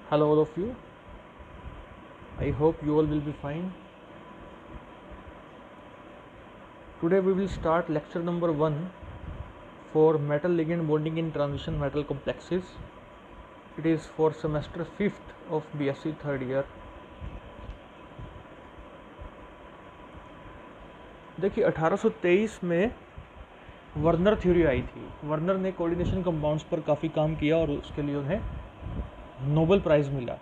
Hello all of you. I hope you all will be fine. Today we will start lecture number 1 for metal ligand bonding in transition metal complexes. It is for semester 5th of BSc third year. देखिए 1823 में Werner theory आई थी। Werner ने coordination compounds पर काफ़ी काम किया और उसके लिए उन्हें नोबेल प्राइज़ मिला।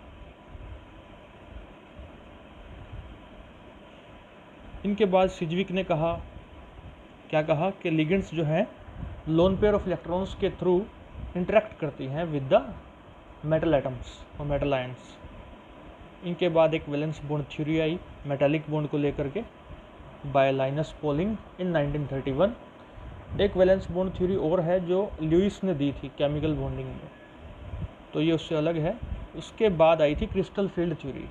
इनके बाद सिजविक ने क्या कहा कि लिगेंड्स जो हैं लोन पेयर ऑफ इलेक्ट्रॉन्स के थ्रू इंटरेक्ट करती हैं विद द मेटल एटम्स और मेटल आयंस। इनके बाद एक वैलेंस बॉन्ड थ्योरी आई मेटालिक बॉन्ड को लेकर के बाय लाइनस पॉलिंग इन 1931। एक वैलेंस बॉन्ड थ्योरी और है जो ल्यूइस ने दी थी केमिकल बॉन्डिंग में, तो ये उससे अलग है। उसके बाद आई थी क्रिस्टल फील्ड थ्योरी।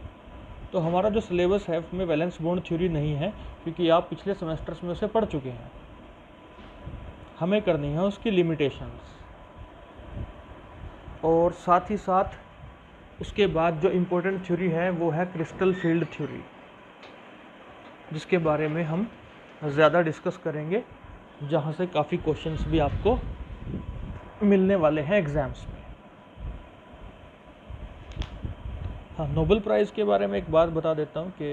तो हमारा जो सिलेबस है उसमें वैलेंस बॉन्ड थ्योरी नहीं है, क्योंकि आप पिछले सेमेस्टर्स में उसे पढ़ चुके हैं। हमें करनी है उसकी लिमिटेशंस, और साथ ही साथ उसके बाद जो इम्पोर्टेंट थ्योरी है वो है क्रिस्टल फील्ड थ्योरी, जिसके बारे में हम ज़्यादा डिस्कस करेंगे, जहाँ से काफ़ी क्वेश्चंस भी आपको मिलने वाले हैं एग्ज़ाम्स में। हाँ, नोबेल प्राइज़ के बारे में एक बात बता देता हूँ कि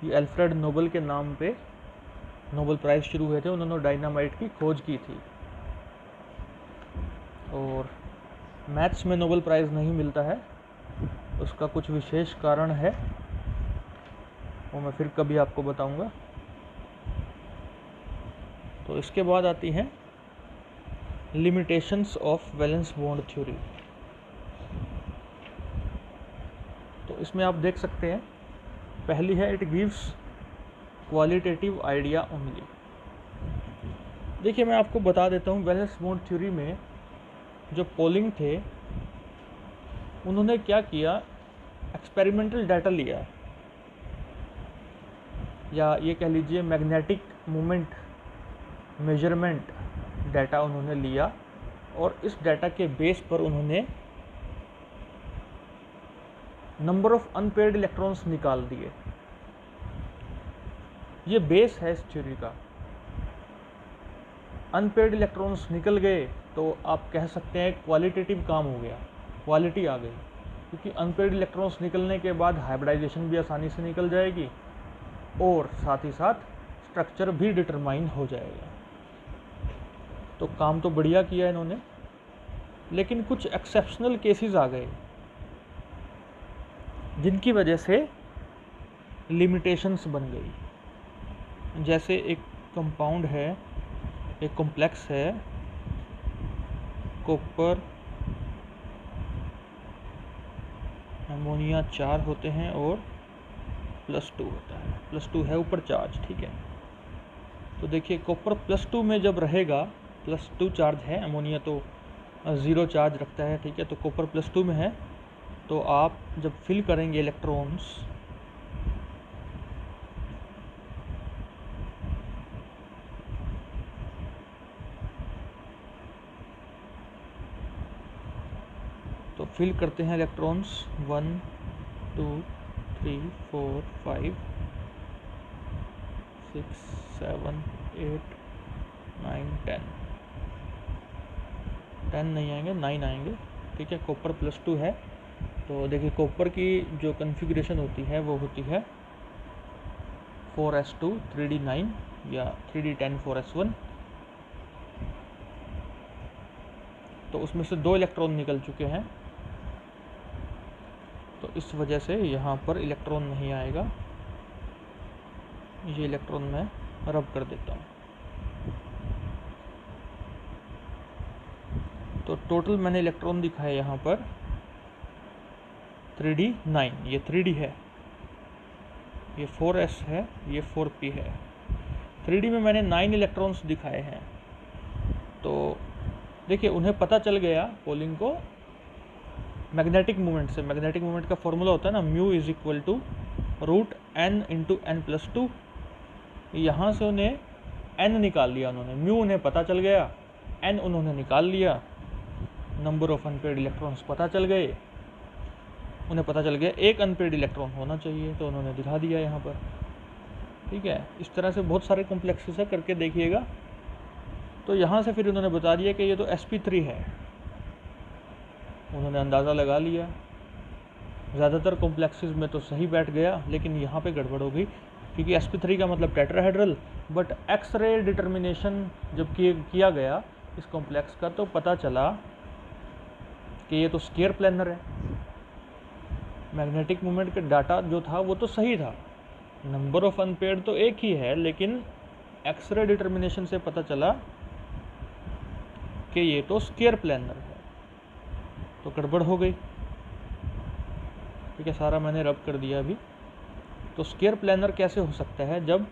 ये अल्फ्रेड नोबेल के नाम पे नोबेल प्राइज़ शुरू हुए थे। उन्होंने डायनामाइट की खोज की थी, और मैथ्स में नोबेल प्राइज़ नहीं मिलता है। उसका कुछ विशेष कारण है, वो मैं फिर कभी आपको बताऊंगा। तो इसके बाद आती हैं limitations of valence bond theory. तो इसमें आप देख सकते हैं, पहली है it gives qualitative idea only. देखिए मैं आपको बता देता हूँ, वैलेंस बॉन्ड थ्योरी में जो पोलिंग थे उन्होंने क्या किया, एक्सपेरिमेंटल डाटा लिया, या ये कह लीजिए मैग्नेटिक मोमेंट मेजरमेंट डाटा उन्होंने लिया, और इस डाटा के बेस पर उन्होंने नंबर ऑफ अनपेयर्ड इलेक्ट्रॉन्स निकाल दिए। ये बेस है इस थ्योरी का। अनपेयर्ड इलेक्ट्रॉन्स निकल गए तो आप कह सकते हैं क्वालिटेटिव काम हो गया, क्वालिटी आ गई, क्योंकि अनपेयर्ड इलेक्ट्रॉन्स निकलने के बाद हाइब्रिडाइजेशन भी आसानी से निकल जाएगी और साथ ही साथ स्ट्रक्चर भी डिटरमाइन हो जाएगा। तो काम तो बढ़िया किया इन्होंने, लेकिन कुछ एक्सेप्शनल केसेस आ गए जिनकी वजह से लिमिटेशंस बन गई। जैसे एक कंपाउंड है, एक कॉम्प्लेक्स है, कॉपर अमोनिया 4 होते हैं और +2 होता है, +2 है ऊपर चार्ज, ठीक है। तो देखिए कॉपर +2 में जब रहेगा, +2 चार्ज है, अमोनिया तो 0 चार्ज रखता है, ठीक है। तो कॉपर +2 में है, तो आप जब फिल करेंगे इलेक्ट्रॉन्स तो फिल करते हैं इलेक्ट्रॉन्स 1 2 3 4 5 6 7 8 9 10 नहीं आएंगे, 9 आएंगे, ठीक है। कॉपर +2 है, तो देखिए कॉपर की जो कॉन्फ़िगरेशन होती है वो होती है 4s2 3d9 या 3d10 4s1। तो उसमें से 2 इलेक्ट्रॉन निकल चुके हैं, तो इस वजह से यहाँ पर इलेक्ट्रॉन नहीं आएगा। ये इलेक्ट्रॉन मैं रब कर देता हूँ। तो टोटल मैंने इलेक्ट्रॉन दिखाए यहाँ पर 3d9, ये 3d है, ये 4s है, ये 4p है। 3d में मैंने 9 इलेक्ट्रॉन्स दिखाए हैं। तो देखिए उन्हें पता चल गया पोलिंग को मैग्नेटिक मोमेंट से। मैग्नेटिक मोमेंट का फॉर्मूला होता है ना, mu is equal to √n × n+2। यहाँ से उन्हें n निकाल लिया उन्होंने, म्यू उन्हें पता चल गया, n उन्होंने निकाल लिया, नंबर ऑफ अनपेयर्ड इलेक्ट्रॉन्स पता चल गए। उन्हें पता चल गया एक अनपेड इलेक्ट्रॉन होना चाहिए, तो उन्होंने दिखा दिया यहाँ पर। ठीक है, इस तरह से बहुत सारे कॉम्प्लेक्सेस है, करके देखिएगा। तो यहाँ से फिर उन्होंने बता दिया कि ये तो sp3 है, उन्होंने अंदाज़ा लगा लिया। ज़्यादातर कॉम्प्लेक्सेस में तो सही बैठ गया, लेकिन यहाँ पे गड़बड़ हो गई, क्योंकि sp3 का मतलब टेट्राहेड्रल, बट एक्सरे डिटर्मिनेशन जब किया गया इस कॉम्प्लेक्स का, तो पता चला कि ये तो स्क्वायर प्लेनर है। मैग्नेटिक मोमेंट का डाटा जो था वो तो सही था, नंबर ऑफ अनपेयर्ड तो एक ही है, लेकिन एक्सरे डिटर्मिनेशन से पता चला कि ये तो स्क्वायर प्लेनर है, तो गड़बड़ हो गई। ठीक है, सारा मैंने रब कर दिया अभी। तो स्क्वायर प्लेनर कैसे हो सकता है? जब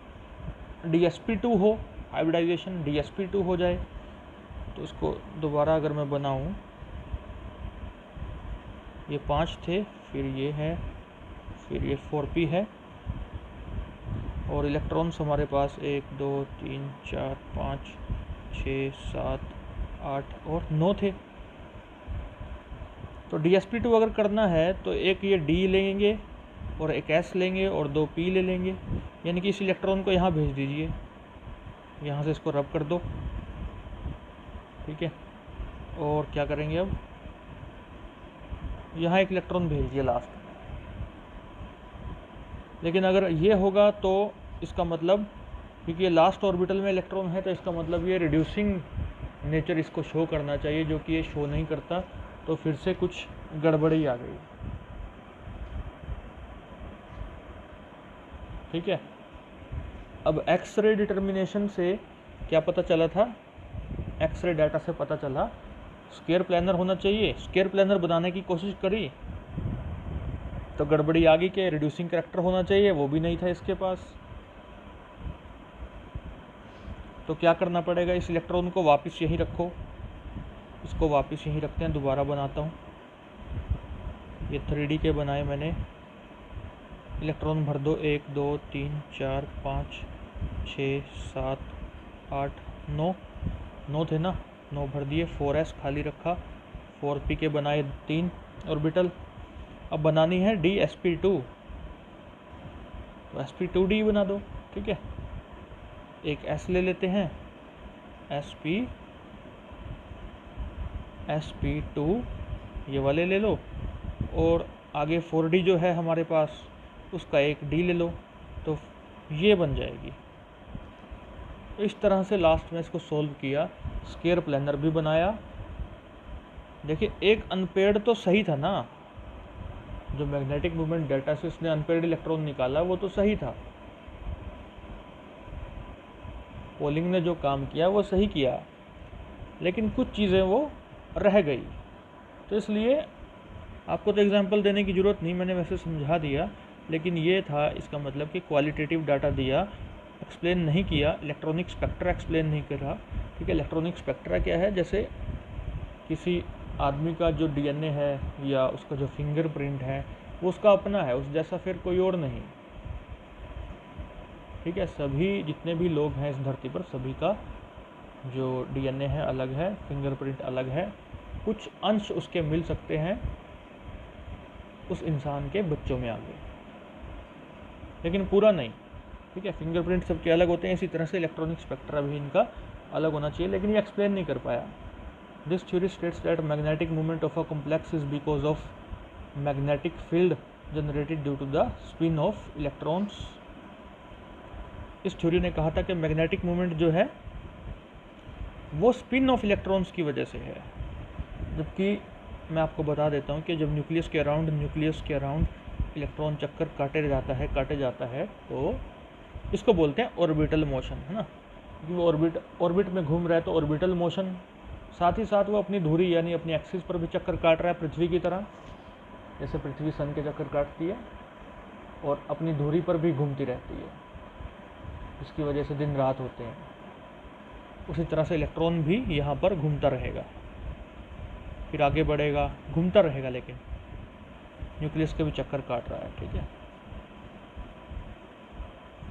DsP2 हो, हाइब्रिडाइजेशन DsP2 हो जाए। तो इसको दोबारा अगर मैं बनाऊं, ये 5 थे, फिर ये है, फिर ये 4p है, और इलेक्ट्रॉन्स हमारे पास 1 2 3 4 5 6 7 8 और 9 थे। तो DsP2 अगर करना है तो एक ये D लेंगे और एक S लेंगे और 2 P ले लेंगे, यानी कि इस इलेक्ट्रॉन को यहाँ भेज दीजिए, यहाँ से इसको रब कर दो। ठीक है, और क्या करेंगे अब, यहाँ एक इलेक्ट्रॉन भेज दिया लास्ट में। लेकिन अगर ये होगा तो इसका मतलब, क्योंकि ये लास्ट ऑर्बिटल में इलेक्ट्रॉन है, तो इसका मतलब ये रिड्यूसिंग नेचर इसको शो करना चाहिए, जो कि ये शो नहीं करता, तो फिर से कुछ गड़बड़ी आ गई। ठीक है, अब एक्सरे डिटर्मिनेशन से क्या पता चला था, एक्सरे डाटा से पता चला स्क्वायर प्लेनर होना चाहिए। स्क्वायर प्लेनर बनाने की कोशिश करी तो गड़बड़ी आ गई कि रिड्यूसिंग करैक्टर होना चाहिए, वो भी नहीं था इसके पास। तो क्या करना पड़ेगा, इस इलेक्ट्रॉन को वापस यहीं रखो, इसको वापस यहीं रखते हैं, दोबारा बनाता हूँ। ये 3D के बनाए मैंने, इलेक्ट्रॉन भर दो, 1 2 3 4 5 6 7 8 9 थे ना, 9 भर दिए, 4s खाली रखा, 4p के बनाए 3 ऑर्बिटल। अब बनानी है DsP2, तो sp2d बना दो। ठीक है, एक s ले लेते हैं, sp2 ये वाले ले लो, और आगे 4d जो है हमारे पास उसका एक d ले लो, तो ये बन जाएगी। इस तरह से लास्ट में इसको सोल्व किया, स्क्वायर प्लेनर भी बनाया। देखिए, एक अनपेयर्ड तो सही था ना, जो मैग्नेटिक मोमेंट डाटा से उसने अनपेयर्ड इलेक्ट्रॉन निकाला वो तो सही था, पोलिंग ने जो काम किया वो सही किया, लेकिन कुछ चीज़ें वो रह गई। तो इसलिए आपको तो एग्जांपल देने की ज़रूरत नहीं, मैंने वैसे समझा दिया, लेकिन ये था इसका मतलब कि क्वालिटेटिव डाटा दिया, एक्सप्लेन नहीं किया, इलेक्ट्रॉनिक स्पेक्ट्रा एक्सप्लेन नहीं करा। ठीक है, इलेक्ट्रॉनिक स्पेक्ट्रा क्या है, जैसे किसी आदमी का जो DNA है या उसका जो फिंगरप्रिंट है वो उसका अपना है, उस जैसा फिर कोई और नहीं। ठीक है, सभी जितने भी लोग हैं इस धरती पर, सभी का जो DNA है अलग है, फिंगरप्रिंट अलग है, कुछ अंश उसके मिल सकते हैं उस इंसान के बच्चों में आगे, लेकिन पूरा नहीं। ठीक है, फिंगरप्रिंट सबके अलग होते हैं, इसी तरह से इलेक्ट्रॉनिक स्पेक्ट्रा भी इनका अलग होना चाहिए, लेकिन ये एक्सप्लेन नहीं कर पाया। This theory states that magnetic movement of a complex is because of magnetic field generated due to the spin of electrons. इस थ्योरी ने कहा था कि मैग्नेटिक मूवमेंट जो है वो स्पिन ऑफ इलेक्ट्रॉन्स की वजह से है, जबकि मैं आपको बता देता हूँ कि जब न्यूक्लियस के अराउंड इलेक्ट्रॉन चक्कर काटे जाता है तो इसको बोलते हैं ऑर्बिटल मोशन, है ना, क्योंकि वो ऑर्बिट में घूम रहा है, तो ऑर्बिटल मोशन, साथ ही साथ वो अपनी धुरी यानी अपनी एक्सिस पर भी चक्कर काट रहा है, पृथ्वी की तरह, जैसे पृथ्वी सन के चक्कर काटती है और अपनी धुरी पर भी घूमती रहती है, जिसकी वजह से दिन रात होते हैं। उसी तरह से इलेक्ट्रॉन भी यहाँ पर घूमता रहेगा, फिर आगे बढ़ेगा, घूमता रहेगा, लेकिन न्यूक्लियस के भी चक्कर काट रहा है। ठीक है,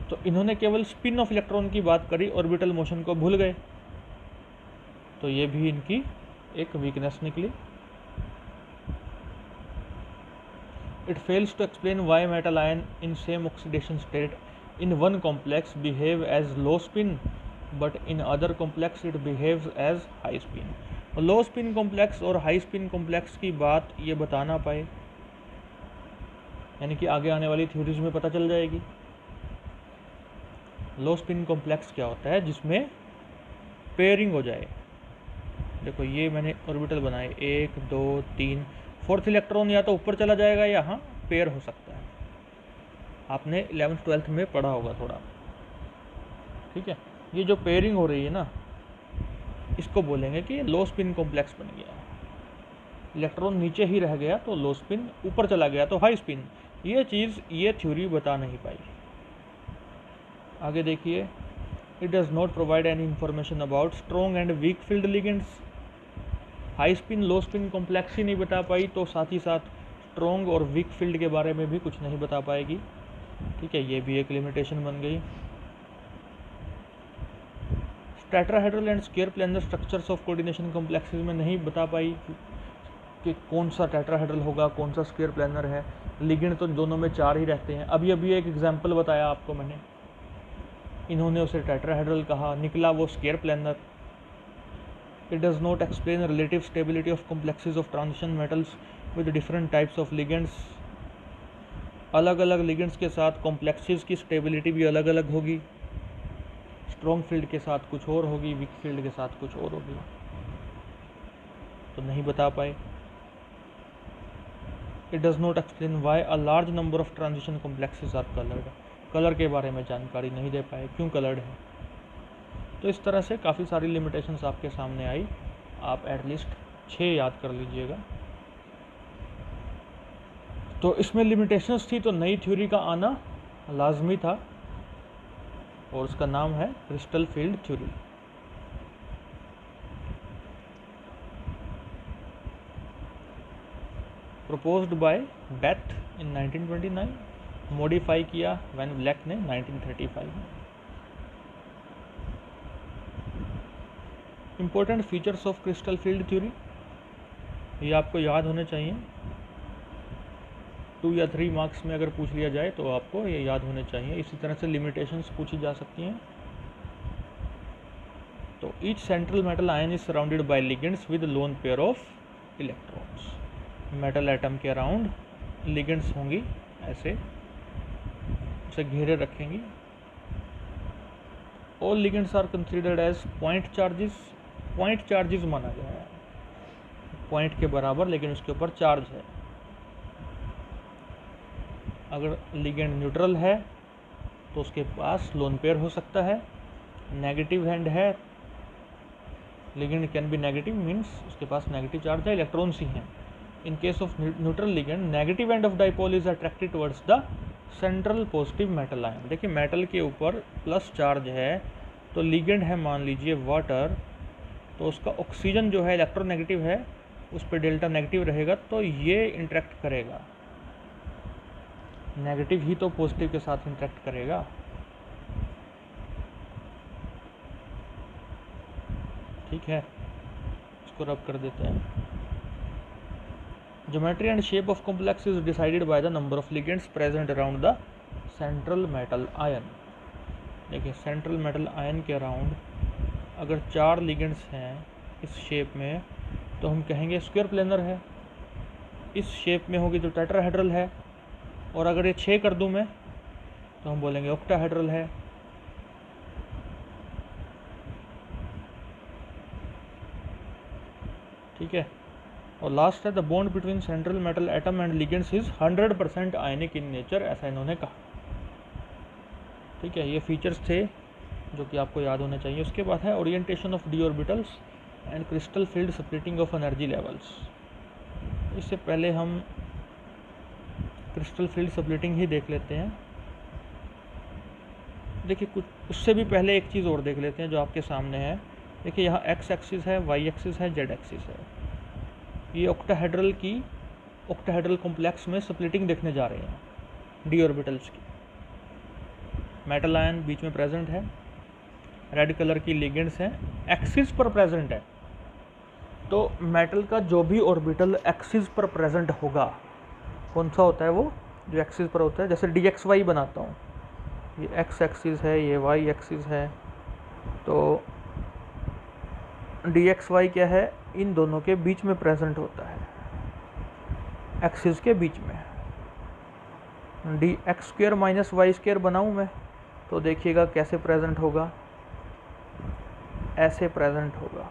तो इन्होंने केवल स्पिन ऑफ इलेक्ट्रॉन की बात करी, ऑर्बिटल मोशन को भूल गए, तो ये भी इनकी एक वीकनेस निकली। It fails to explain why metal ion in same oxidation state in one complex behave as low spin but in other complex it behaves as high spin. Low spin complex और high spin complex की बात ये बता ना पाए, यानी कि आगे आने वाली थ्योरीज में पता चल जाएगी। लो स्पिन कॉम्प्लेक्स क्या होता है? जिसमें पेयरिंग हो जाए। देखो ये मैंने ऑर्बिटल बनाए 1 2 3, फोर्थ इलेक्ट्रॉन या तो ऊपर चला जाएगा या यहाँ पेयर हो सकता है। आपने 11th 12th में पढ़ा होगा थोड़ा, ठीक है। ये जो पेयरिंग हो रही है ना, इसको बोलेंगे कि लो स्पिन कॉम्प्लेक्स बन गया। इलेक्ट्रॉन नीचे ही रह गया तो लो स्पिन, ऊपर चला गया तो हाई स्पिन। ये चीज़ ये थ्योरी बता नहीं पाई। आगे देखिए, it does not provide any information about strong and weak field ligands. High spin low spin complex ही नहीं बता पाई तो साथ ही साथ स्ट्रॉन्ग और वीक फील्ड के बारे में भी कुछ नहीं बता पाएगी, ठीक है। ये भी एक लिमिटेशन बन गई। Tetrahedral and square planar structures of coordination complexes में नहीं बता पाई कि कौन सा टेट्राहेड्रल होगा, कौन सा स्क्वायर प्लेनर है। लिगेंड तो दोनों में 4 ही रहते हैं। अभी एक एग्जांपल बताया आपको मैंने, इन्होंने उसे टेट्राहेड्रल कहा, निकला वो square planar. It does not explain relative stability of complexes of transition metals with different types of ligands. अलग अलग लिगेंड्स के साथ कॉम्प्लेक्सेस की स्टेबिलिटी भी अलग अलग होगी। स्ट्रॉन्ग फील्ड के साथ कुछ और होगी, वीक फील्ड के साथ कुछ और होगी, तो नहीं बता पाए। It does not explain why a large number of transition complexes are coloured. Colour के बारे में जानकारी नहीं दे पाए, क्यों कलर्ड है। तो इस तरह से काफ़ी सारी लिमिटेशंस आपके सामने आई। आप एटलीस्ट 6 याद कर लीजिएगा। तो इसमें लिमिटेशंस थी तो नई थ्योरी का आना लाजमी था, और उसका नाम है crystal field theory. Proposed by Beth in 1929, modify किया वैन ब्लैक ने 1935 में। Important features of crystal field theory, ये आपको याद होने चाहिए। 2 या 3 मार्क्स में अगर पूछ लिया जाए तो आपको ये याद होने चाहिए। इसी तरह से लिमिटेशंस पूछी जा सकती हैं। तो each central metal ion is surrounded by ligands with lone pair of electrons. Metal atom के अराउंड लिगेंड्स होंगी, ऐसे उसे घेरे रखेंगी। All ligands are considered as point charges. Point charges माना गया है, पॉइंट के बराबर लेकिन उसके ऊपर चार्ज है। अगर लिगेंड न्यूट्रल है तो उसके पास लोन पेयर हो सकता है। नेगेटिव हैंड है, ligand can be negative, means उसके पास नेगेटिव चार्ज है, इलेक्ट्रॉन्स ही हैं। In case of neutral ligand, negative end of dipole is attracted towards the central positive metal ion. देखिए मेटल के ऊपर प्लस चार्ज है, तो लिगेंड है मान लीजिए वाटर, तो उसका ऑक्सीजन जो है इलेक्ट्रोनेगेटिव है, उस पर डेल्टा नेगेटिव रहेगा, तो ये इंटरेक्ट करेगा। नेगेटिव ही तो पॉजिटिव के साथ इंटरेक्ट करेगा, ठीक है। इसको रब कर देते हैं। Geometry and shape of complex is decided by the number of ligands present around the central metal ion. देखिए सेंट्रल मेटल आयन के अराउंड अगर 4 लिगेंड्स हैं इस शेप में, तो हम कहेंगे स्क्वायर प्लेनर है। इस शेप में होगी तो टेट्राहेड्रल है, और अगर ये 6 कर दूं मैं तो हम बोलेंगे ऑक्टाहेड्रल है। ठीक है। और लास्ट है the bond between central metal atom and ligands is 100% ionic in nature, ऐसा इन्होंने कहा। ठीक है, ये फीचर्स थे जो कि आपको याद होने चाहिए। उसके बाद है orientation of D orbitals and crystal field splitting of energy levels. इससे पहले हम क्रिस्टल फील्ड स्प्लिटिंग ही देख लेते हैं। देखिए कुछ उससे भी पहले एक चीज़ और देख लेते हैं जो आपके सामने है। देखिए यहाँ एक्स एक्सिस है, वाई एक्सिस है, जेड एक्सिस है। ये ऑक्टाहेड्रल कॉम्प्लेक्स में स्प्लिटिंग देखने जा रहे हैं डी ऑर्बिटल्स की। मेटल आयन बीच में प्रेजेंट है, रेड कलर की लिगेंड्स हैं, एक्सिस पर प्रेजेंट है। तो मेटल का जो भी ऑर्बिटल एक्सिस पर प्रेजेंट होगा कौन सा होता है वो जो एक्सिस पर होता है, जैसे डी एक्स वाई बनाता हूँ, ये एक्स एक्सिस है, ये वाई एक्सिस है, तो डी एक्स वाई क्या है, इन दोनों के बीच में प्रेजेंट होता है, एक्सिस के बीच में। D X square minus Y square बनाऊँ मैं, तो देखिएगा कैसे प्रेजेंट होगा, ऐसे प्रेजेंट होगा,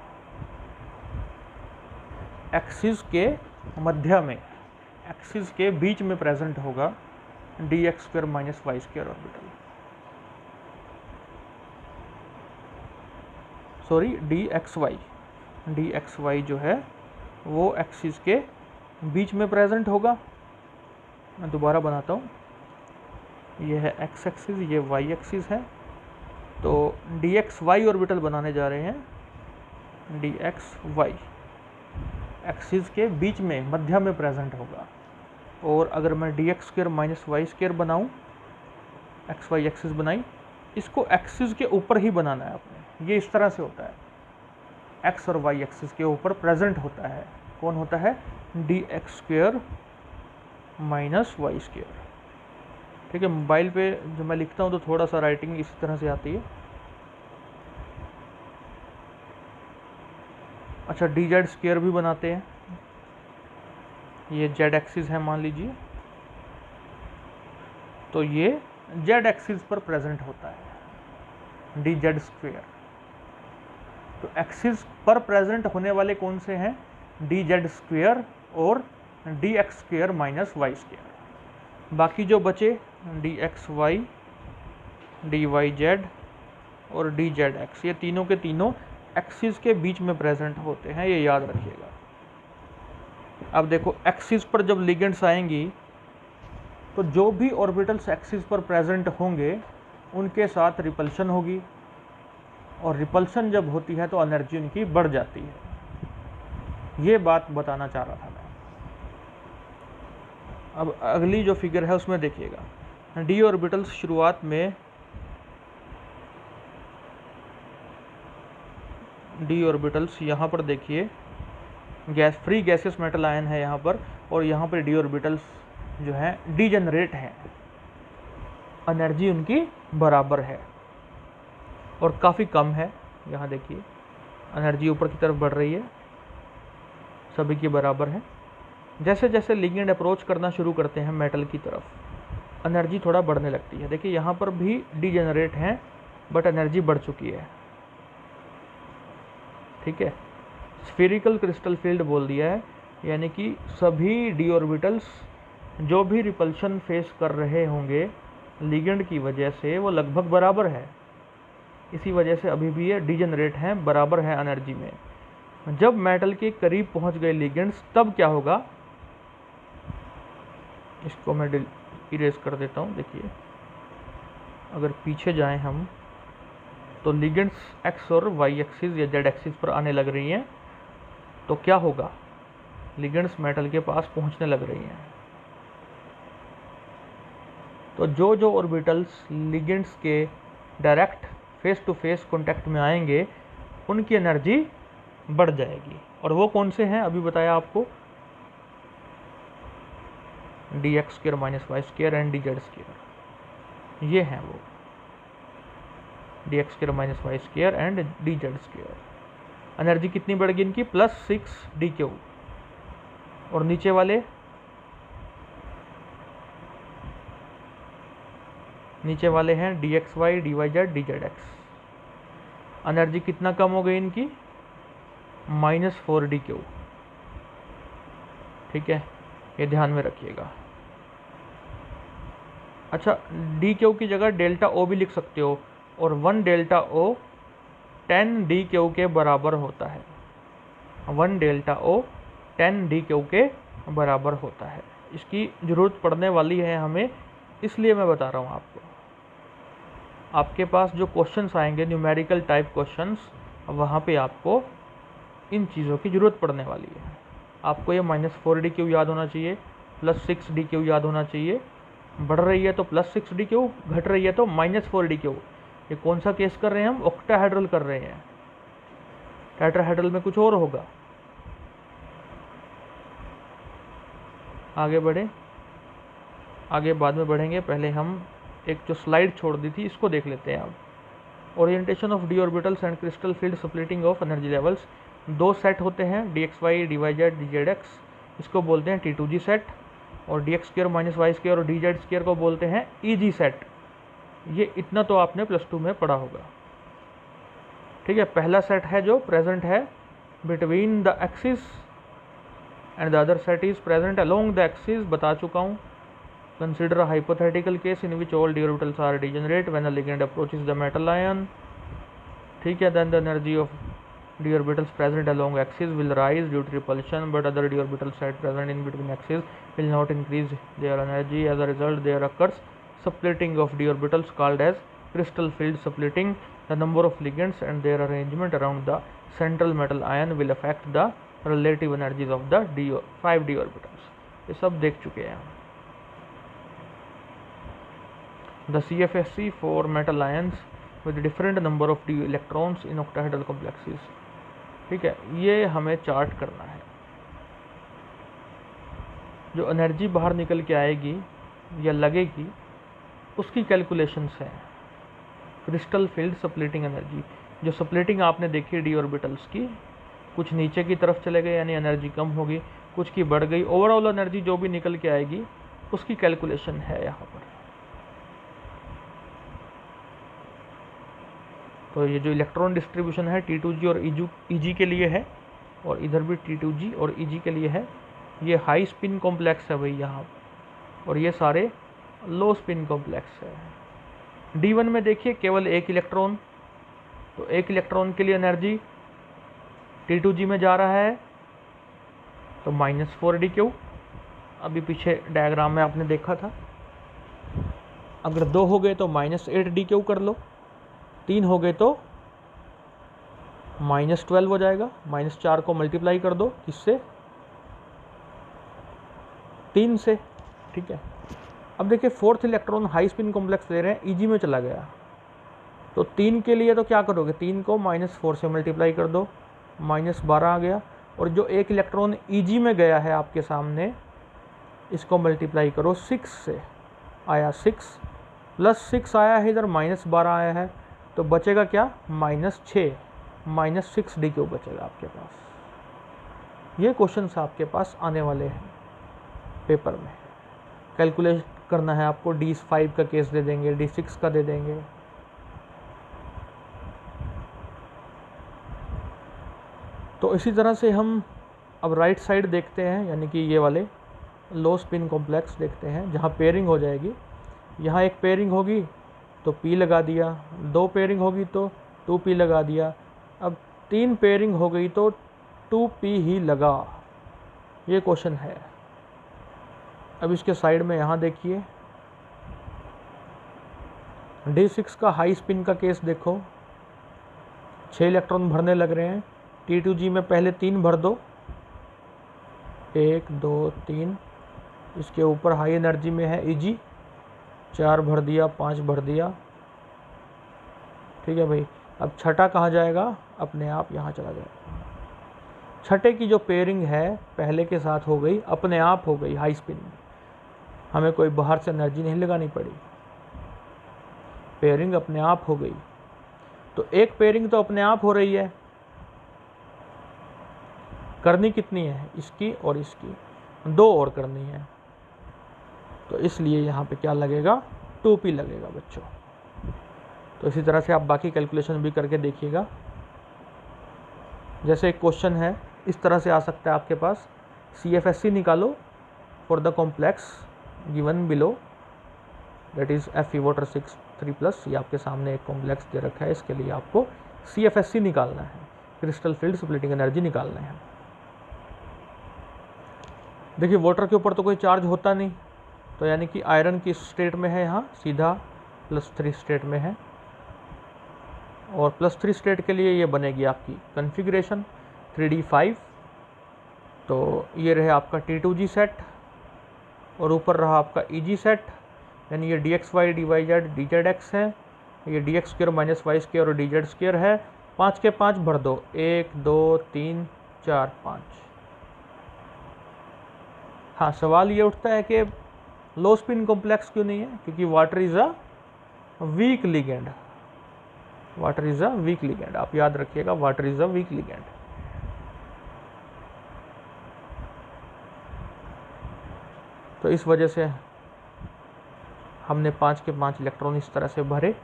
एक्सिस के मध्य में, एक्सिस के बीच में प्रेजेंट होगा D X square minus Y square orbital, sorry D X Y जो है वो एक्सिस के बीच में प्रेजेंट होगा। मैं दोबारा बनाता हूँ, ये है एक्स एक्सिस, ये वाई एक्सिस है, तो डी एक्स वाई ऑर्बिटल बनाने जा रहे हैं, डी एक्स वाई एक्सिस के बीच में मध्य में प्रेजेंट होगा। और अगर मैं D X square minus Y square बनाऊँ, एक्स वाई एक्सिस बनाई, इसको एक्सिस के ऊपर ही बनाना है आपने, ये इस तरह से होता है, एक्स और वाई एक्सिस के ऊपर प्रेजेंट होता है, कौन होता है, D X square minus Y square. ठीक है, मोबाइल पे जब मैं लिखता हूँ तो थोड़ा सा राइटिंग इसी तरह से आती है। अच्छा, डी जेड स्क्वेयर भी बनाते हैं, ये जेड एक्सिस है मान लीजिए, तो ये जेड एक्सिस पर प्रेजेंट होता है डी जेड स्क्वेयर। तो एक्सिस पर प्रेजेंट होने वाले कौन से हैं, डी जेड स्क्वेयर और D X square minus Y square. बाकी जो बचे D X Y, D Y Z और डी जेड एक्स, ये तीनों के तीनों एक्सिस के बीच में प्रेजेंट होते हैं, ये याद रखिएगा। अब देखो, एक्सिस पर जब लिगेंड्स आएंगी तो जो भी ऑर्बिटल्स एक्सिस पर प्रेजेंट होंगे उनके साथ रिपल्शन होगी, और रिपल्शन जब होती है तो एनर्जी उनकी बढ़ जाती है। ये बात बताना चाह रहा था मैं। अब अगली जो फिगर है उसमें देखिएगा, डी ऑर्बिटल्स शुरुआत में, डी ऑर्बिटल्स यहाँ पर देखिए, gas free gaseous metal ion है यहाँ पर, और यहाँ पर डी ऑर्बिटल्स जो है डीजेनरेट हैं, एनर्जी उनकी बराबर है और काफ़ी कम है। यहाँ देखिए एनर्जी ऊपर की तरफ बढ़ रही है, सभी की बराबर है। जैसे जैसे लिगेंड अप्रोच करना शुरू करते हैं मेटल की तरफ, एनर्जी थोड़ा बढ़ने लगती है। देखिए यहाँ पर भी डीजेनरेट हैं बट एनर्जी बढ़ चुकी है। ठीक है, स्फेरिकल क्रिस्टल फील्ड बोल दिया है, यानी कि सभी डी ऑर्बिटल्स जो भी रिपल्शन फेस कर रहे होंगे लिगेंड की वजह से वो लगभग बराबर है, इसी वजह से अभी भी ये डीजेनरेट हैं, बराबर है एनर्जी में। जब मेटल के करीब पहुंच गए लिगेंड्स, तब क्या होगा, इसको मैं इरेज कर देता हूं। देखिए अगर पीछे जाएं हम तो लिगेंड्स एक्स और वाई एक्सिस या जेड एक्सिस पर आने लग रही हैं, तो क्या होगा, लिगेंड्स मेटल के पास पहुंचने लग रही हैं। तो जो जो ऑर्बिटल्स लिगेंड्स के direct face to face contact में आएंगे उनकी एनर्जी बढ़ जाएगी, और वो कौन से हैं अभी बताया आपको, D X square minus Y square and D Z square, ये हैं वो, D X square minus Y square and D Z square. Energy कितनी बढ़ गई इनकी, +6 डी क्यू। और नीचे वाले हैं D X Y, D Y Z, D Z X. Energy कितना कम हो गई इनकी, -4 डी क्यू। ठीक है, ये ध्यान में रखिएगा। अच्छा, डी क्यू की जगह डेल्टा ओ भी लिख सकते हो, और 1 डेल्टा ओ 10 डी क्यू के बराबर होता है। 1 डेल्टा ओ 10 डी क्यू के बराबर होता है। इसकी ज़रूरत पड़ने वाली है हमें, इसलिए मैं बता रहा हूँ आपको। आपके पास जो क्वेश्चंस आएंगे न्यूमेरिकल टाइप क्वेश्चंस, वहाँ पे आपको इन चीज़ों की ज़रूरत पड़ने वाली है। आपको ये -4 डी क्यू याद होना चाहिए, +6 डी क्यू याद होना चाहिए। बढ़ रही है तो +6 डी क्यू, घट रही है तो -4 डी क्यू। ये कौन सा केस कर रहे हैं हम, ऑक्टाहेड्रल कर रहे हैं। टेट्राहेड्रल में कुछ और होगा। आगे बढ़े, आगे बाद में बढ़ेंगे, पहले हम एक जो स्लाइड छोड़ दी थी इसको देख लेते हैं अब। Orientation of D orbitals and crystal field splitting of energy levels. दो सेट होते हैं, D X Y, D Y Z, D Z X, इसको बोलते हैं T2G सेट, और D X square minus Y square और डी जेड स्क्र को बोलते हैं EG सेट। ये इतना तो आपने +2 में पढ़ा होगा। ठीक है, पहला सेट है जो प्रेजेंट है between the axis and the other set is present along the axis, बता चुका हूँ। Consider a hypothetical case in which all D orbitals are degenerate when the ligand approaches the metal ion. ठीक है, then the energy of d orbitals present along axis will rise due to repulsion, but other d orbital set present in between axis will not increase their energy. As a result, there occurs splitting of d orbitals called as crystal field splitting. The number of ligands and their arrangement around the central metal ion will affect the relative energies of the 5d orbitals. ये सब देख चुके हैं। The CFSC for metal ions with different number of d electrons in octahedral complexes. ठीक है, ये हमें chart करना है। जो एनर्जी बाहर निकल के आएगी या लगेगी उसकी कैलकुलेशंस हैं। क्रिस्टल फील्ड स्प्लिटिंग एनर्जी, जो स्प्लिटिंग आपने देखी डी ऑर्बिटल्स की, कुछ नीचे की तरफ चले गए यानी एनर्जी कम होगी, कुछ की बढ़ गई, ओवरऑल एनर्जी जो भी निकल के आएगी उसकी कैलकुलेशन है यहाँ पर। तो ये जो इलेक्ट्रॉन डिस्ट्रीब्यूशन है T2G और EG के लिए है, और इधर भी T2G और EG के लिए है। ये हाई स्पिन कॉम्प्लेक्स है भाई यहाँ, और ये सारे लो स्पिन कॉम्प्लेक्स है। D1 में देखिए केवल एक इलेक्ट्रॉन, तो एक इलेक्ट्रॉन के लिए एनर्जी T2G में जा रहा है तो -4d3। अभी पीछे डायग्राम में आपने देखा था। अगर 2 हो गए तो -8d3 कर लो, 3 हो गए तो -12 हो जाएगा। -4 को मल्टीप्लाई कर दो किससे, 3 से। ठीक है, अब देखिए fourth electron high spin complex ले रहे हैं, EG में चला गया, तो 3 के लिए तो क्या करोगे, 3 को -4 से मल्टीप्लाई कर दो, -12 आ गया। और जो एक इलेक्ट्रॉन EG में गया है आपके सामने, इसको मल्टीप्लाई करो 6 से, आया 6, +6 आया है इधर, -12 आया है, तो बचेगा क्या, -6, -6d3 बचेगा आपके पास। ये क्वेश्चंस आपके पास आने वाले हैं पेपर में। कैलकुलेट करना है आपको, D5 का केस दे देंगे, D6 का दे देंगे। तो इसी तरह से हम अब राइट साइड देखते हैं, यानी कि ये वाले लो स्पिन कॉम्प्लेक्स देखते हैं जहाँ पेयरिंग हो जाएगी। यहाँ एक पेयरिंग होगी तो P लगा दिया, 2 पेयरिंग होगी तो 2P लगा दिया, अब 3 पेयरिंग हो गई तो 2P ही लगा। ये क्वेश्चन है। अब इसके साइड में यहाँ देखिए D6 का हाई स्पिन का केस देखो, 6 इलेक्ट्रॉन भरने लग रहे हैं। T2G में पहले 3 भर दो, 1 2 3, इसके ऊपर हाई एनर्जी में है EG, 4 भर दिया, 5 भर दिया। ठीक है भाई, अब छठा कहाँ जाएगा, अपने आप यहाँ चला जाएगा। छठे की जो पेयरिंग है पहले के साथ हो गई, अपने आप हो गई हाई स्पिन में, हमें कोई बाहर से एनर्जी नहीं लगानी पड़ी, पेयरिंग अपने आप हो गई। तो एक पेयरिंग तो अपने आप हो रही है, करनी कितनी है, इसकी और इसकी, 2 और करनी है, तो इसलिए यहाँ पे क्या लगेगा, 2P लगेगा बच्चों। तो इसी तरह से आप बाकी कैलकुलेशन भी करके देखिएगा। जैसे एक क्वेश्चन है इस तरह से आ सकता है आपके पास, CFSC निकालो for the complex given below, that is Fe water 6 3+। ये आपके सामने एक कॉम्प्लेक्स दे रखा है, इसके लिए आपको CFSC निकालना है, क्रिस्टल फील्ड स्प्लिटिंग एनर्जी निकालना है। देखिए वाटर के ऊपर तो कोई चार्ज होता नहीं, तो यानी कि आयरन की स्टेट में है, यहाँ सीधा +3 स्टेट में है, और +3 स्टेट के लिए ये बनेगी आपकी कन्फिग्रेशन 3d5। तो ये रहे आपका T2G सेट, और ऊपर रहा आपका EG सेट, यानी ये DXY DYZ DZX है, ये DX² -Y² और DZ² है। 5 के 5 भर दो, 1 2 3 4 5। हाँ, सवाल ये उठता है कि लो स्पिन कॉम्प्लेक्स क्यों नहीं है? क्योंकि water is a week ligand, water is a week ligand, आप याद रखिएगा, water is a week ligand. तो इस वजह से हमने 5 के 5 इलेक्ट्रॉन इस तरह से भरे।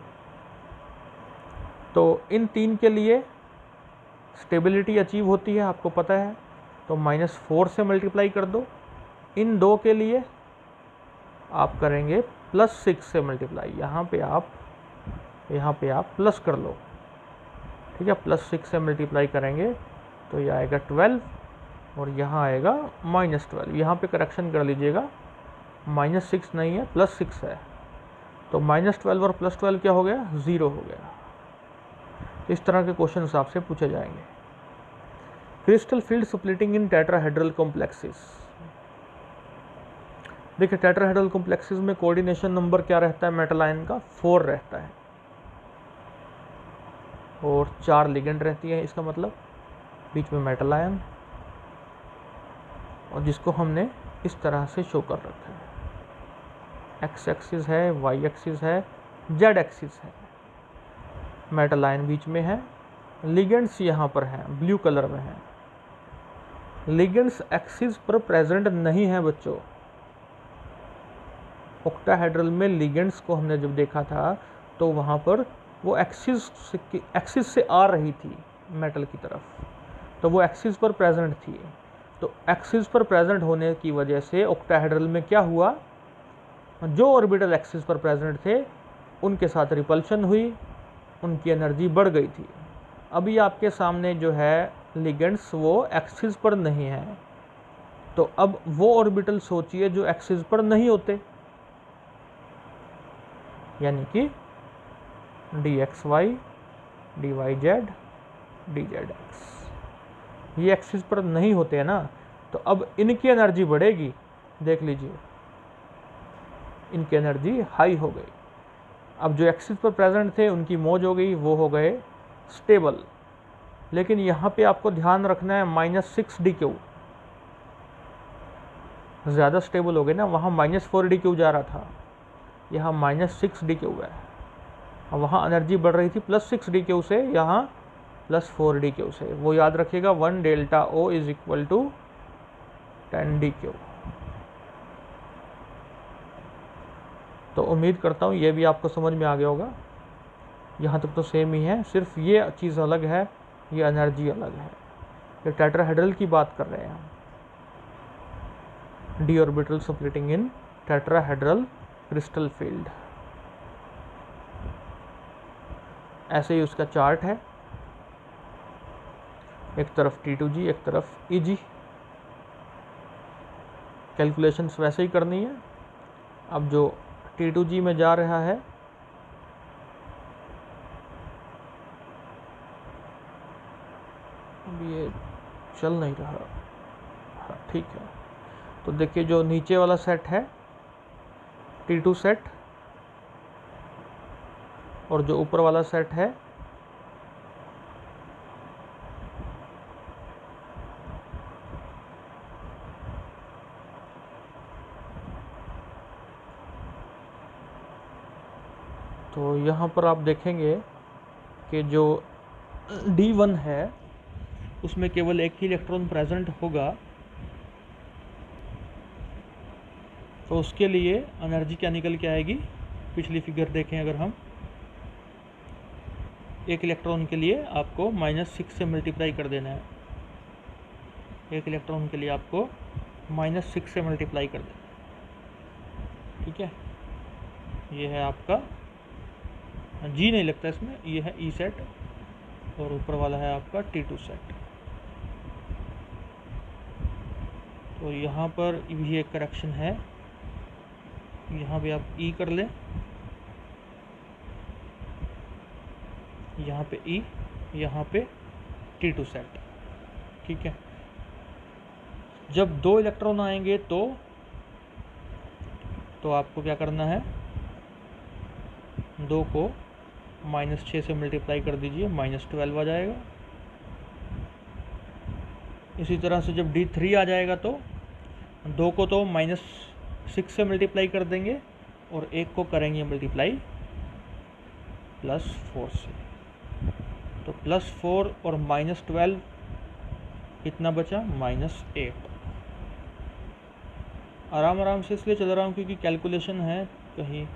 तो इन 3 के लिए स्टेबिलिटी अचीव होती है, आपको पता है, तो -4 से मल्टीप्लाई कर दो। इन 2 के लिए आप करेंगे +6 से मल्टीप्लाई, यहाँ पे आप प्लस कर लो, ठीक है, +6 से मल्टीप्लाई करेंगे तो ये आएगा 12 और यहाँ आएगा -12। यहाँ पे करेक्शन कर लीजिएगा, -6 नहीं है, +6 है, तो -12 और +12 क्या हो गया? 0 हो गया। इस तरह के क्वेश्चन आपसे पूछे जाएंगे। क्रिस्टल फील्ड स्प्लिटिंग इन टेट्राहेड्रल कॉम्प्लेक्सेस। देखिए टेट्राहेड्रल कॉम्प्लेक्सेस में कोऑर्डिनेशन नंबर क्या रहता है मेटल आयन का? 4 रहता है और 4 लिगेंड रहती है, इसका मतलब बीच में मेटल आयन, और जिसको हमने इस तरह से शो कर रखा है। एक्स एक्सिस है, वाई एक्सिस है, जेड एक्सिस है, मेटल आयन बीच में है, लिगेंड्स यहाँ पर हैं, ब्लू कलर में है। लिगेंड्स एक्सिस पर प्रेजेंट नहीं है बच्चों। ऑक्टाहेड्रल में लिगेंड्स को हमने जब देखा था तो वहाँ पर वो एक्सिस से आ रही थी मेटल की तरफ, तो वो एक्सिस पर प्रेजेंट थी। तो एक्सिस पर प्रेजेंट होने की वजह से ऑक्टाहेड्रल में क्या हुआ? जो ऑर्बिटल एक्सिस पर प्रेजेंट थे उनके साथ रिपल्शन हुई, उनकी एनर्जी बढ़ गई थी। अभी आपके सामने जो है लिगेंड्स वो एक्सिस पर नहीं है, तो अब वो ऑर्बिटल सोचिए जो एक्सिस पर नहीं होते, यानी कि dxy, dyz, dzx, ये एक्सिस पर नहीं होते हैं ना, तो अब इनकी एनर्जी बढ़ेगी। देख लीजिए इनकी एनर्जी हाई हो गई। अब जो एक्सिस पर प्रेजेंट थे उनकी मौज हो गई, वो हो गए स्टेबल। लेकिन यहाँ पे आपको ध्यान रखना है -6dq, ज़्यादा स्टेबल हो गए ना, वहाँ -4dq जा रहा था, यहाँ -6dq है। वहाँ एनर्जी बढ़ रही थी +6dq से, यहाँ +4dq से। वो याद रखिएगा, 1 delta O is equal to 10dq। तो उम्मीद करता हूँ ये भी आपको समझ में आ गया होगा। यहाँ तक तो सेम ही है, सिर्फ ये चीज़ अलग है, ये एनर्जी अलग है। ये टेट्राहेड्रल की बात कर रहे हैं हम, डी ऑर्बिटल स्प्लिटिंग इन टेट्राहेड्रल क्रिस्टल फील्ड। ऐसे ही उसका चार्ट है, एक तरफ T2G एक तरफ EG। कैलकुलेशंस वैसे ही करनी है। अब जो T2G में जा रहा है, अब ये चल नहीं रहा, हाँ ठीक है। तो देखिए जो नीचे वाला सेट है T2 सेट, और जो ऊपर वाला सेट है तो यहाँ पर आप देखेंगे कि जो D1 है उसमें केवल एक ही इलेक्ट्रॉन प्रेजेंट होगा, तो उसके लिए एनर्जी क्या निकल के आएगी? पिछली फिगर देखें अगर हम, एक इलेक्ट्रॉन के लिए आपको -6 से मल्टीप्लाई कर देना है, एक इलेक्ट्रॉन के लिए आपको -6 से मल्टीप्लाई कर देना है, ठीक है। ये है आपका G नहीं लगता इसमें, ये है E सेट, और ऊपर वाला है आपका T2 सेट। तो यहाँ पर भी एक करेक्शन है, यहाँ भी आप E कर लें, यहाँ पे E, यहाँ पे T2 सेट, ठीक है। जब 2 इलेक्ट्रॉन आएंगे तो आपको क्या करना है? 2 को -6 से मल्टीप्लाई कर दीजिए, -12 आ जाएगा। इसी तरह से जब D3 आ जाएगा तो 2 को तो 6 से मल्टीप्लाई कर देंगे और एक को करेंगे मल्टीप्लाई +4 से। तो +4 और -12 कितना बचा? -8। आराम आराम से इसलिए चल रहा हूँ क्योंकि कैलकुलेशन है, कहीं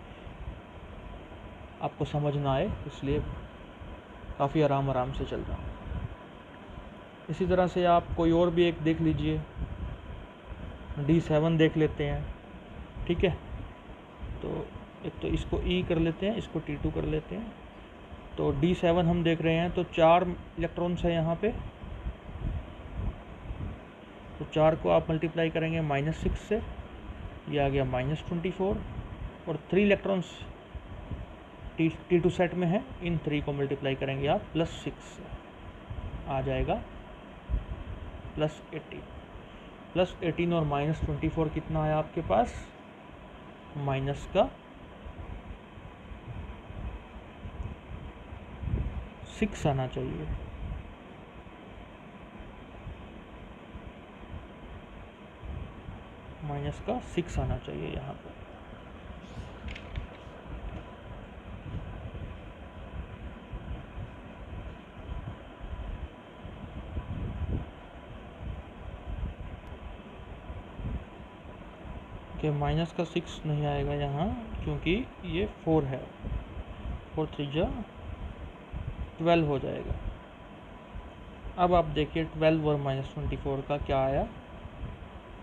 आपको समझ ना आए, इसलिए काफ़ी आराम आराम से चल रहा हूँ। इसी तरह से आप कोई और भी एक देख लीजिए, D7 देख लेते हैं। ठीक है, तो एक तो इसको E कर लेते हैं, इसको T2 कर लेते हैं। तो D7 हम देख रहे हैं, तो 4 इलेक्ट्रॉन्स है यहाँ पे, तो 4 को आप मल्टीप्लाई करेंगे -6 से, ये आ गया -24, और 3 इलेक्ट्रॉन्स T2 सेट में है, इन 3 को मल्टीप्लाई करेंगे आप +6 से, आ जाएगा +18। +18 और -24 कितना है आपके पास? -6 आना चाहिए। -6 आना चाहिए यहाँ पर। कि -6 नहीं आएगा यहाँ, क्योंकि ये 4 है, 4 3 12 हो जाएगा। अब आप देखिए 12 और -24 का क्या आया?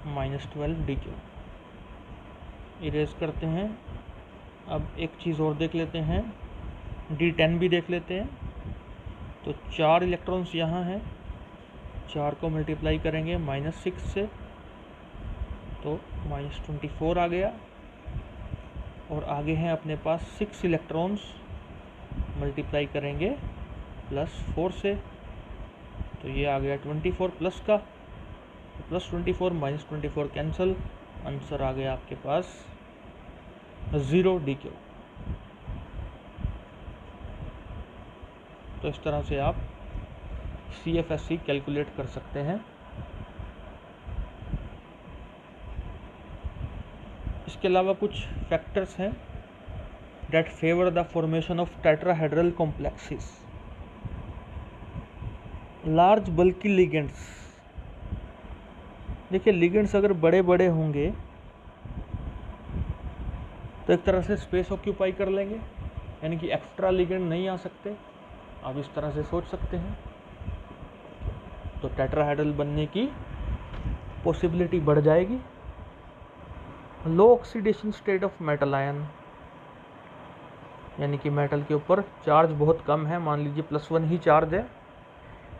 -12 DQ। इरेज करते हैं। अब एक चीज़ और देख लेते हैं, D10 भी देख लेते हैं। तो 4 इलेक्ट्रॉन्स यहाँ हैं, 4 को मल्टीप्लाई करेंगे -6 से, तो -24 आ गया। और आगे हैं अपने पास 6 इलेक्ट्रॉन्स, मल्टीप्लाई करेंगे +4 से, तो ये आ गया 24 प्लस का, +24 -24 कैंसिल, आंसर आ गया आपके पास 0 DQ। तो इस तरह से आप CFSE कैलकुलेट कर सकते हैं। इसके अलावा कुछ फैक्टर्स हैं that favor the formation of tetrahedral complexes। Large बल्कि लिगेंड्स, देखिए लिगेंड्स अगर बड़े बड़े होंगे तो एक तरह से स्पेस ऑक्यूपाई कर लेंगे, यानी कि एक्स्ट्रा लिगेंड नहीं आ सकते, आप इस तरह से सोच सकते हैं। तो टेट्राहेड्रल बनने की पॉसिबिलिटी बढ़ जाएगी। Low oxidation state of metal ion, यानी कि मेटल के ऊपर चार्ज बहुत कम है, मान लीजिए +1 ही चार्ज है।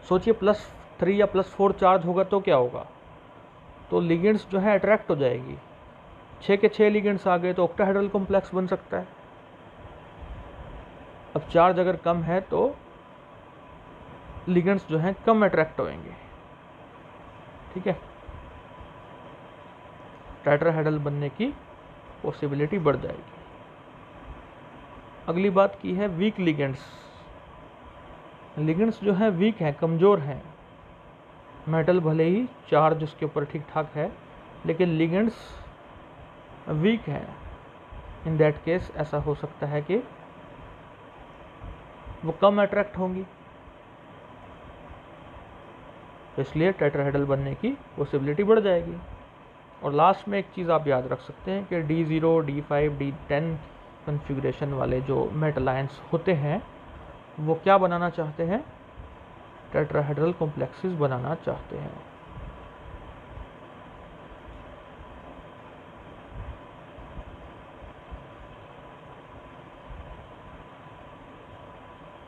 सोचिए +3 या +4 चार्ज होगा तो क्या होगा? तो लिगेंड्स जो है अट्रैक्ट हो जाएगी। 6 के 6 लिगेंड्स आ गए तो ऑक्टाहेड्रल कॉम्प्लेक्स बन सकता है। अब चार्ज अगर कम है तो लिगेंड्स जो हैं कम अट्रैक्ट होंगे। ठीक है, टेट्राहेड्रल बनने की पॉसिबिलिटी बढ़ जाएगी। अगली बात की है वीक लिगेंड्स। लिगेंड्स जो हैं वीक हैं, कमज़ोर हैं। मेटल भले ही चार्ज उसके ऊपर ठीक ठाक है, लेकिन लिगेंड्स वीक हैं। इन दैट केस ऐसा हो सकता है कि वो कम अट्रैक्ट होंगी, तो इसलिए टेट्राहेड्रल बनने की पॉसिबिलिटी बढ़ जाएगी। और लास्ट में एक चीज़ आप याद रख सकते हैं कि D0, D5, D10 कॉन्फ़िगरेशन वाले जो मेटल आयंस होते हैं वो क्या बनाना चाहते हैं? टेट्राहेड्रल कॉम्प्लेक्सेस बनाना चाहते हैं।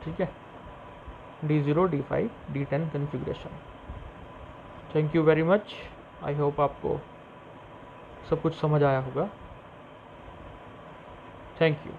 ठीक है, D0, D5, D10 configuration. Thank you very much. I hope आपको सब कुछ समझ आया होगा। Thank you.